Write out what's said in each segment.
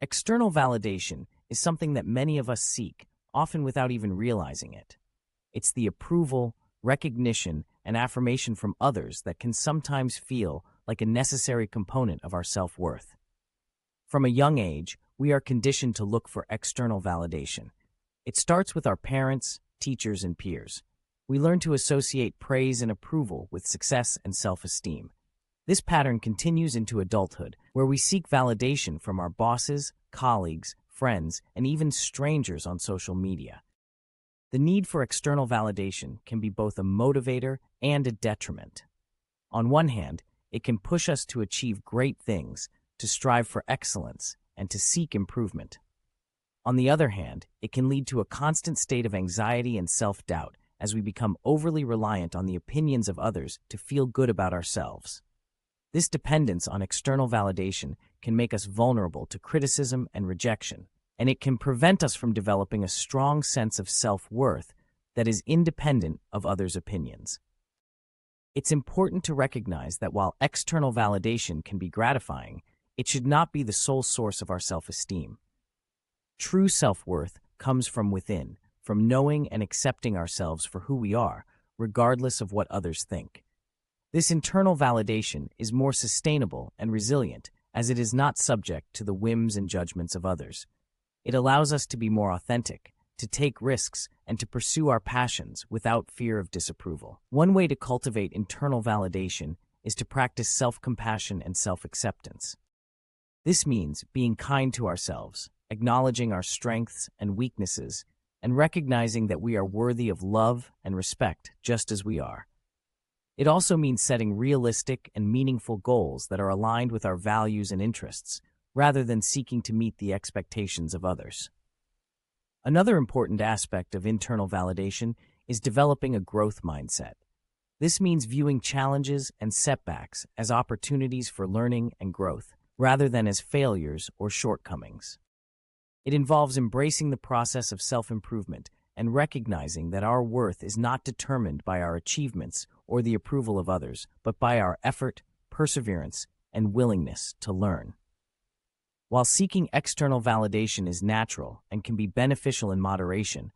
External validation is something that many of us seek, often without even realizing it. It's the approval, recognition, and affirmation from others that can sometimes feel like a necessary component of our self-worth. From a young age, we are conditioned to look for external validation. It starts with our parents, teachers, and peers. We learn to associate praise and approval with success and self-esteem. This pattern continues into adulthood, where we seek validation from our bosses, colleagues, friends, and even strangers on social media. The need for external validation can be both a motivator and a detriment. On one hand, it can push us to achieve great things, to strive for excellence, and to seek improvement. On the other hand, it can lead to a constant state of anxiety and self-doubt as we become overly reliant on the opinions of others to feel good about ourselves. This dependence on external validation can make us vulnerable to criticism and rejection, and it can prevent us from developing a strong sense of self-worth that is independent of others' opinions. It's important to recognize that while external validation can be gratifying, it should not be the sole source of our self-esteem. True self-worth comes from within, from knowing and accepting ourselves for who we are, regardless of what others think. This internal validation is more sustainable and resilient, as it is not subject to the whims and judgments of others. It allows us to be more authentic, to take risks, and to pursue our passions without fear of disapproval. One way to cultivate internal validation is to practice self-compassion and self-acceptance. This means being kind to ourselves, acknowledging our strengths and weaknesses, and recognizing that we are worthy of love and respect just as we are. It also means setting realistic and meaningful goals that are aligned with our values and interests, rather than seeking to meet the expectations of others. Another important aspect of internal validation is developing a growth mindset. This means viewing challenges and setbacks as opportunities for learning and growth, rather than as failures or shortcomings. It involves embracing the process of self-improvement and recognizing that our worth is not determined by our achievements or the approval of others, but by our effort, perseverance, and willingness to learn. While seeking external validation is natural and can be beneficial in moderation,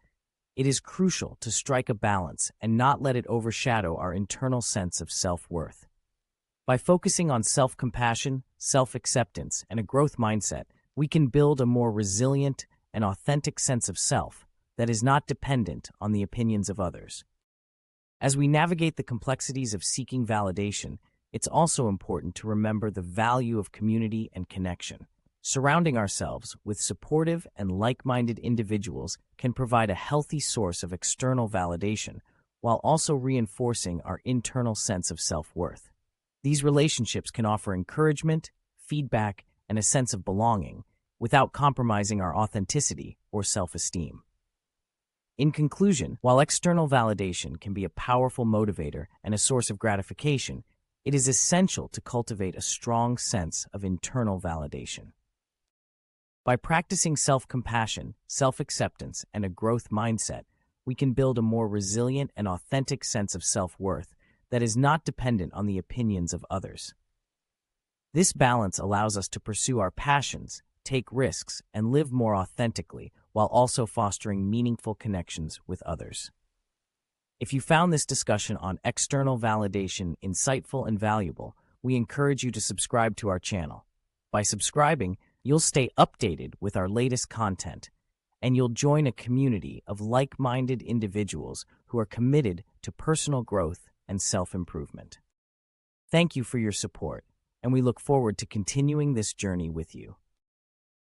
it is crucial to strike a balance and not let it overshadow our internal sense of self-worth. By focusing on self-compassion, self-acceptance, and a growth mindset, we can build a more resilient and authentic sense of self that is not dependent on the opinions of others. As we navigate the complexities of seeking validation, it's also important to remember the value of community and connection. Surrounding ourselves with supportive and like-minded individuals can provide a healthy source of external validation, while also reinforcing our internal sense of self-worth. These relationships can offer encouragement, feedback, and a sense of belonging, without compromising our authenticity or self-esteem. In conclusion, while external validation can be a powerful motivator and a source of gratification, it is essential to cultivate a strong sense of internal validation. By practicing self-compassion, self-acceptance, and a growth mindset, we can build a more resilient and authentic sense of self-worth that is not dependent on the opinions of others. This balance allows us to pursue our passions, take risks, and live more authentically, while also fostering meaningful connections with others. If you found this discussion on external validation insightful and valuable, we encourage you to subscribe to our channel. By subscribing, you'll stay updated with our latest content, and you'll join a community of like-minded individuals who are committed to personal growth and self-improvement. Thank you for your support, and we look forward to continuing this journey with you.